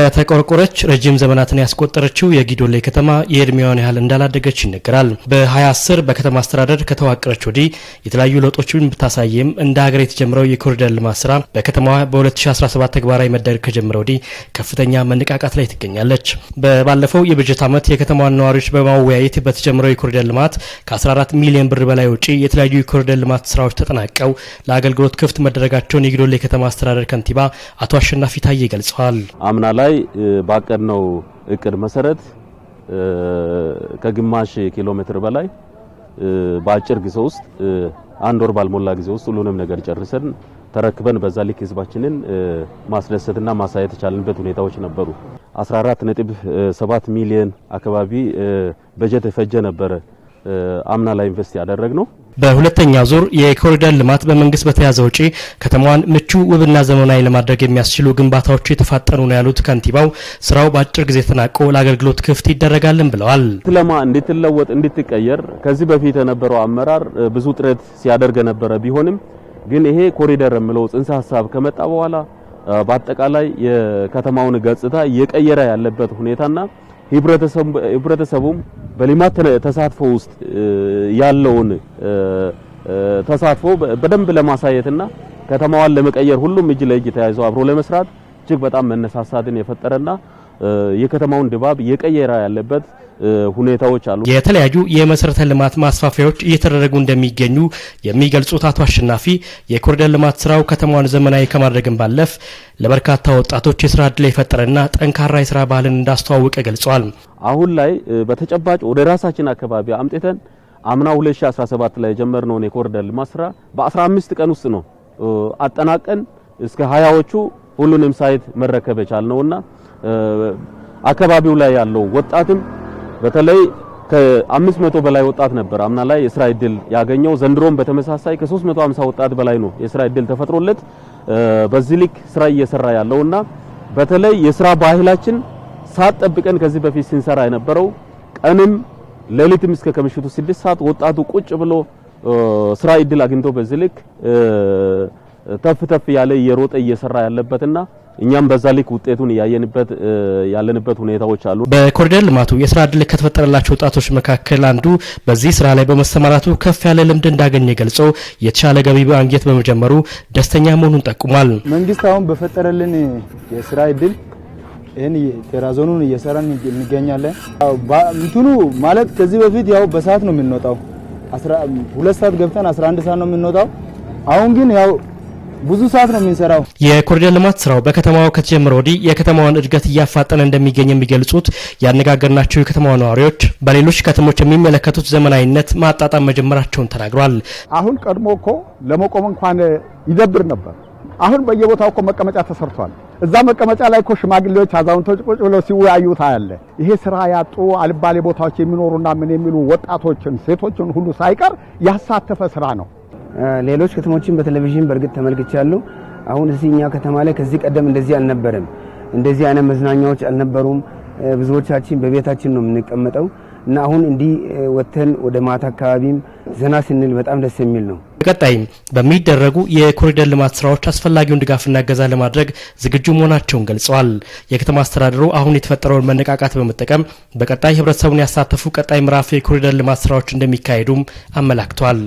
ከተቆርቆረች ረጅም ዘመናትን ያስቆጠረችው የጊዶሌ ከተማ የእድሜዋን ያህል እንዳላደገች ይነገራል። በ2010 በከተማ አስተዳደር ከተዋቀረች ወዲህ የተለያዩ ለውጦችን ብታሳየም እንደ ሀገር የተጀመረው የኮሪደር ልማት ስራ በከተማዋ በ2017 ተግባራዊ መደረግ ከጀመረ ወዲህ ከፍተኛ መነቃቃት ላይ ትገኛለች። ባለፈው የበጀት ዓመት የከተማዋን ነዋሪዎች በማወያየት በተጀመረው የኮሪደር ልማት ከ14 ሚሊዮን ብር በላይ ወጪ የተለያዩ የኮሪደር ልማት ስራዎች ተጠናቀው ለአገልግሎት ክፍት መደረጋቸውን የጊዶሌ ከተማ አስተዳደር ከንቲባ አቶ አሸናፊ ታዬ ገልጸዋል። አምና ላይ ባቀድነው እቅድ መሰረት ከግማሽ ኪሎ ሜትር በላይ በአጭር ጊዜ ውስጥ አንድ ወር ባልሞላ ጊዜ ውስጥ ሁሉንም ነገር ጨርሰን ተረክበን በዛ ልክ ህዝባችንን ማስደሰትና ማሳየት የቻልንበት ሁኔታዎች ነበሩ። 14.7 ሚሊዮን አካባቢ በጀት የፈጀ ነበረ አምና ላይ ኢንቨስት ያደረግነው። በሁለተኛ ዙር የኮሪደር ልማት በመንግስት በተያዘ ወጪ ከተማዋን ምቹ ውብና ዘመናዊ ለማድረግ የሚያስችሉ ግንባታዎች የተፋጠኑ ነው ያሉት ከንቲባው ስራው በአጭር ጊዜ ተጠናቆ ለአገልግሎት ክፍት ይደረጋልን ብለዋል። ከተማ እንድትለወጥ እንድትቀየር ከዚህ በፊት የነበረው አመራር ብዙ ጥረት ሲያደርግ ነበረ። ቢሆንም ግን ይሄ ኮሪደር የሚለው ጽንሰ ሐሳብ ከመጣ በኋላ በአጠቃላይ የከተማውን ገጽታ እየቀየረ ያለበት ሁኔታና ህብረተሰቡም በልማት ተሳትፎ ውስጥ ያለውን ተሳትፎ በደንብ ለማሳየትና ከተማዋን ለመቀየር ሁሉም እጅ ለእጅ ተያይዞ አብሮ ለመስራት እጅግ በጣም መነሳሳትን የፈጠረና የከተማውን ድባብ እየቀየረ ያለበት ሁኔታዎች አሉ። የተለያዩ የመሰረተ ልማት ማስፋፊያዎች እየተደረጉ እንደሚገኙ የሚገልጹት አቶ አሸናፊ የኮሪደር ልማት ስራው ከተማዋን ዘመናዊ ከማድረግም ባለፍ ለበርካታ ወጣቶች የስራ ዕድል የፈጠረና ጠንካራ የስራ ባህልን እንዳስተዋወቀ ገልጸዋል። አሁን ላይ በተጨባጭ ወደ ራሳችን አካባቢ አምጥተን አምና 2017 ላይ ጀመርነውን የኮሪደር ልማት ስራ በ15 ቀን ውስጥ ነው አጠናቀን እስከ 20ዎቹ ሁሉንም ሳይት መረከብ የቻልነውና አካባቢው ላይ ያለው ወጣትም በተለይ ከ500 በላይ ወጣት ነበር አምና ላይ የስራ ዕድል ያገኘው። ዘንድሮም በተመሳሳይ ከ350 ወጣት በላይ ነው የስራ ዕድል ተፈጥሮለት በዚህ ልክ ስራ እየሰራ ያለውና በተለይ የስራ ባህላችን ሳትጠብቀን ከዚህ በፊት ሲንሰራ የነበረው ቀንም ሌሊትም እስከ ከምሽቱ 6 ሰዓት ወጣቱ ቁጭ ብሎ ስራ ዕድል አግኝቶ በዚህ ልክ ተፍ ያለ እየሮጠ እየሰራ ያለበትና እኛም በዛ ልክ ውጤቱን ያለንበት ሁኔታዎች አሉ። በኮሪደር ልማቱ የስራ ዕድል ከተፈጠረላቸው ወጣቶች መካከል አንዱ በዚህ ስራ ላይ በመሰማራቱ ከፍ ያለ ልምድ እንዳገኘ ገልጾ የተሻለ ገቢ ማግኘት በመጀመሩ ደስተኛ መሆኑን ጠቁሟል። መንግስት አሁን በፈጠረልን የስራ ዕድል ይሄን ቴራዞኑን እየሰራን እንገኛለን። እንትኑ ማለት ከዚህ በፊት ያው በሰዓት ነው የምንወጣው 2 ሰዓት ገብተን 11 ሰዓት ነው የምንወጣው። አሁን ግን ያው ብዙ ሰዓት ነው የምንሰራው። የኮሪደር ልማት ስራው በከተማው ከተጀመረ ወዲህ የከተማዋን እድገት እያፋጠነ እንደሚገኝ የሚገልጹት ያነጋገርናቸው የከተማዋ ነዋሪዎች በሌሎች ከተሞች የሚመለከቱት ዘመናዊነት ማጣጣም መጀመራቸውን ተናግሯል። አሁን ቀድሞ እኮ ለመቆም እንኳን ይደብር ነበር። አሁን በየቦታው እኮ መቀመጫ ተሰርቷል። እዛ መቀመጫ ላይ እኮ ሽማግሌዎች፣ አዛውንቶች ቁጭ ብለው ሲወያዩ ታያለ። ይሄ ስራ ያጡ አልባሌ ቦታዎች የሚኖሩና ምን የሚሉ ወጣቶችን፣ ሴቶችን ሁሉ ሳይቀር ያሳተፈ ስራ ነው። ሌሎች ከተሞችን በቴሌቪዥን በርግጥ ተመልክቻለሁ። አሁን እዚህኛ ከተማ ላይ ከዚህ ቀደም እንደዚህ አልነበረም። እንደዚህ አይነት መዝናኛዎች አልነበሩም። ብዙዎቻችን በቤታችን ነው የምንቀመጠው እና አሁን እንዲህ ወተን ወደ ማታ አካባቢም ዘና ስንል በጣም ደስ የሚል ነው። በቀጣይም በሚደረጉ የኮሪደር ልማት ስራዎች አስፈላጊውን ድጋፍና እገዛ ለማድረግ ዝግጁ መሆናቸውን ገልጸዋል። የከተማ አስተዳደሩ አሁን የተፈጠረውን መነቃቃት በመጠቀም በቀጣይ ህብረተሰቡን ያሳተፉ ቀጣይ ምዕራፍ የኮሪደር ልማት ስራዎች እንደሚካሄዱም አመላክቷል።